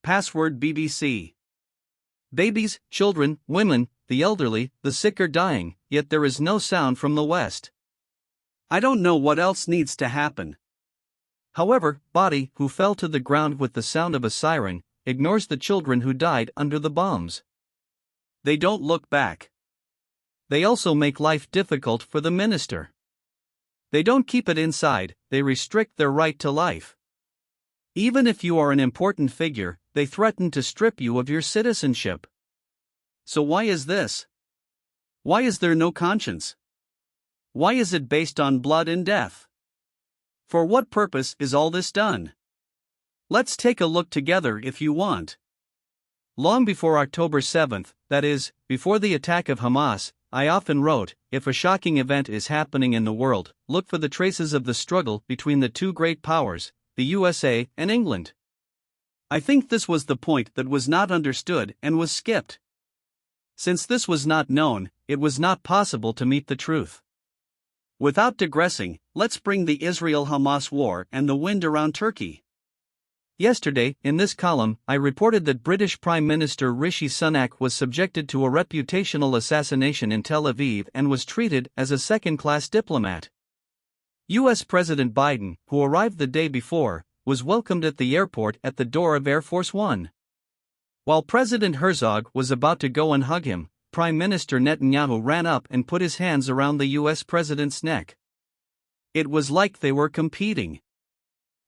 Password BBC. Babies, children, women, the elderly, the sick are dying, yet there is no sound from the West. I don't know what else needs to happen. However, body who fell to the ground with the sound of a siren ignores the children who died under the bombs. They don't look back. They also make life difficult for the minister. They don't keep it inside, they restrict their right to life. Even if you are an important figure, they threaten to strip you of your citizenship. So why is this? Why is there no conscience? Why is it based on blood and death? For what purpose is all this done? Let's take a look together if you want. Long before October 7th, that is, before the attack of Hamas, I often wrote, if a shocking event is happening in the world, look for the traces of the struggle between the two great powers, the USA and England. I think this was the point that was not understood and was skipped. Since this was not known, it was not possible to meet the truth. Without digressing, let's bring the Israel-HAMAS war and the wind around Turkey. Yesterday, in this column, I reported that British Prime Minister Rishi Sunak was subjected to a reputational assassination in Tel Aviv and was treated as a second-class diplomat. U.S. President Biden, who arrived the day before, was welcomed at the airport at the door of Air Force One. While President Herzog was about to go and hug him, Prime Minister Netanyahu ran up and put his hands around the U.S. president's neck. It was like they were competing.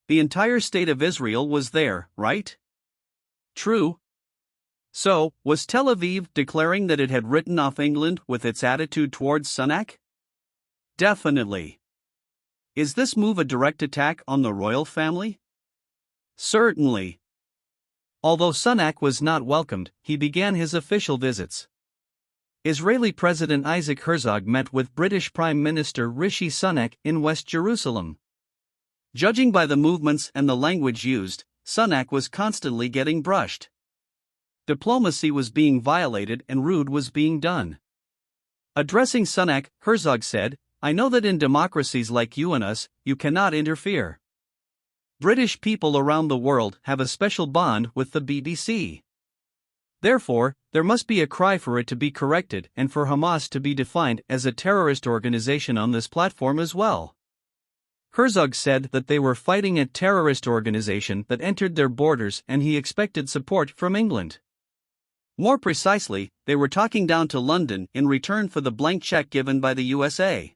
The entire state of Israel was there, right? True. So, was Tel Aviv declaring that it had written off England with its attitude towards Sunak? Definitely. Is this move a direct attack on the royal family? Certainly. Although Sunak was not welcomed, he began his official visits. Israeli President Isaac Herzog met with British Prime Minister Rishi Sunak in West Jerusalem. Judging by the movements and the language used, Sunak was constantly getting brushed. Diplomacy was being violated and rude was being done. Addressing Sunak, Herzog said, "I know that in democracies like you and us, you cannot interfere. British people around the world have a special bond with the BBC. Therefore, there must be a cry for it to be corrected and for Hamas to be defined as a terrorist organization on this platform as well." Herzog said that they were fighting a terrorist organization that entered their borders and he expected support from England. More precisely, they were talking down to London in return for the blank check given by the USA.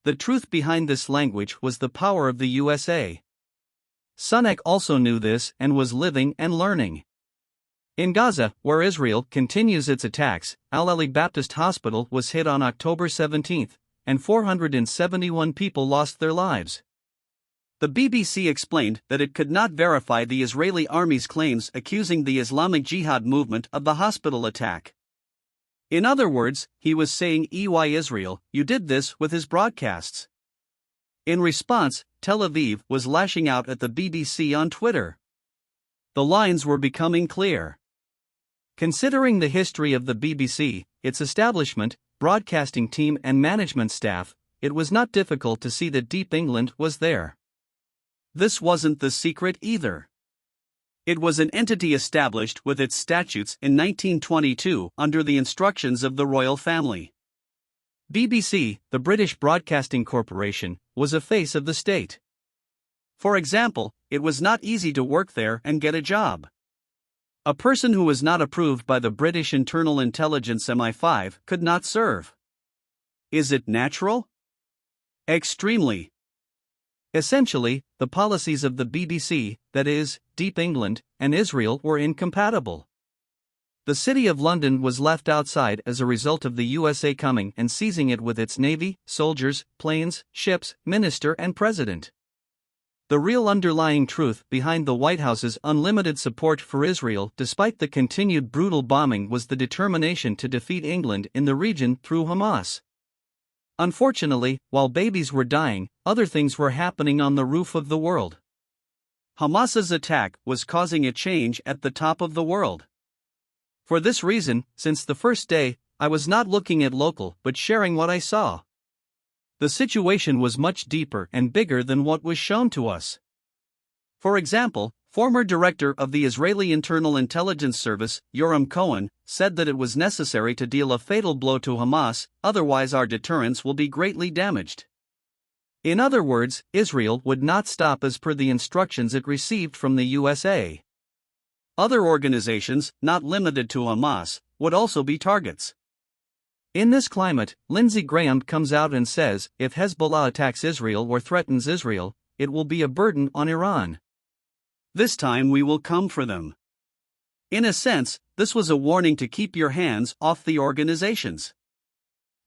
The truth behind this language was the power of the USA. Sunak also knew this and was living and learning. In Gaza, where Israel continues its attacks, Al-Ali Baptist Hospital was hit on October 17, and 471 people lost their lives. The BBC explained that it could not verify the Israeli army's claims accusing the Islamic Jihad movement of the hospital attack. In other words, he was saying, "EY Israel, you did this," with his broadcasts. In response, Tel Aviv was lashing out at the BBC on Twitter. The lines were becoming clear. Considering the history of the BBC, its establishment, broadcasting team and management staff, it was not difficult to see that Deep England was there. This wasn't the secret either. It was an entity established with its statutes in 1922 under the instructions of the royal family. BBC, the British Broadcasting Corporation, was a face of the state. For example, it was not easy to work there and get a job. A person who was not approved by the British Internal Intelligence MI5 could not serve. Is it natural? Extremely. Essentially, the policies of the BBC, that is, Deep England, and Israel were incompatible. The City of London was left outside as a result of the USA coming and seizing it with its navy, soldiers, planes, ships, minister and president. The real underlying truth behind the White House's unlimited support for Israel despite the continued brutal bombing was the determination to defeat England in the region through Hamas. Unfortunately, while babies were dying, other things were happening on the roof of the world. Hamas's attack was causing a change at the top of the world. For this reason, since the first day, I was not looking at local but sharing what I saw. The situation was much deeper and bigger than what was shown to us. For example, Former director of the Israeli Internal Intelligence Service, Yoram Cohen, said that it was necessary to deal a fatal blow to Hamas, otherwise our deterrence will be greatly damaged. In other words, Israel would not stop as per the instructions it received from the USA. Other organizations, not limited to Hamas, would also be targets. In this climate, Lindsey Graham comes out and says, if Hezbollah attacks Israel or threatens Israel, it will be a burden on Iran. This time we will come for them. In a sense, this was a warning to keep your hands off the organizations.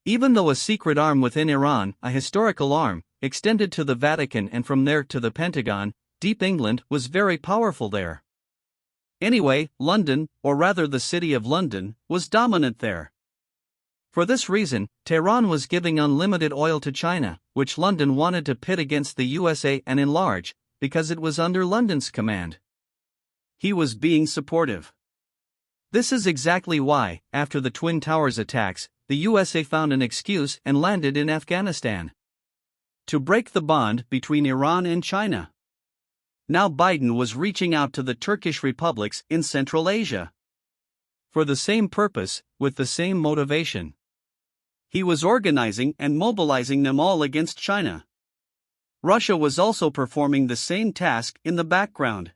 Even though a secret arm within Iran, a historical arm, extended to the Vatican and from there to the Pentagon, Deep England was very powerful there. Anyway, London, or rather the city of London, was dominant there. For this reason, Tehran was giving unlimited oil to China, which London wanted to pit against the USA and enlarge, because it was under London's command. He was being supportive. This is exactly why, after the Twin Towers attacks, the USA found an excuse and landed in Afghanistan. To break the bond between Iran and China. Now Biden was reaching out to the Turkish republics in Central Asia. For the same purpose, with the same motivation. He was organizing and mobilizing them all against China. Russia was also performing the same task in the background.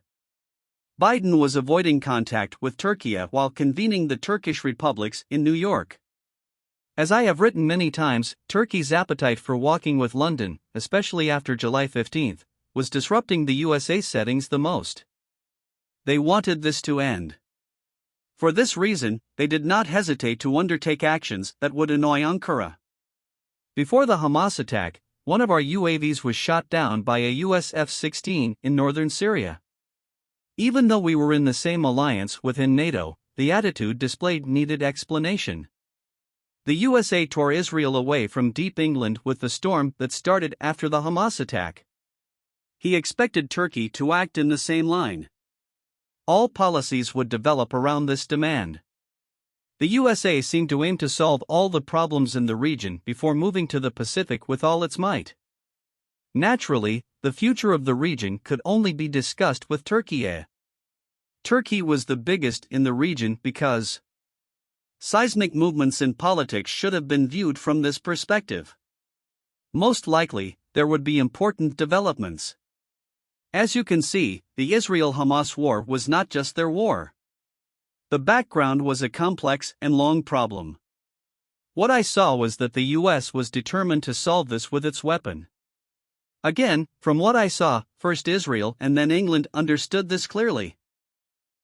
Biden was avoiding contact with Turkey while convening the Turkish republics in New York. As I have written many times, Turkey's appetite for walking with London, especially after July 15, was disrupting the USA settings the most. They wanted this to end. For this reason, they did not hesitate to undertake actions that would annoy Ankara. Before the Hamas attack, one of our UAVs was shot down by a US F-16 in northern Syria. Even though we were in the same alliance within NATO, the attitude displayed needed explanation. The USA tore Israel away from Deep England with the storm that started after the Hamas attack. He expected Turkey to act in the same line. All policies would develop around this demand. The USA seemed to aim to solve all the problems in the region before moving to the Pacific with all its might. Naturally, the future of the region could only be discussed with Turkey. Turkey was the biggest in the region because seismic movements in politics should have been viewed from this perspective. Most likely, there would be important developments. As you can see, the Israel-Hamas war was not just their war. The background was a complex and long problem. What I saw was that the US was determined to solve this with its weapon. Again, from what I saw, first Israel and then England understood this clearly.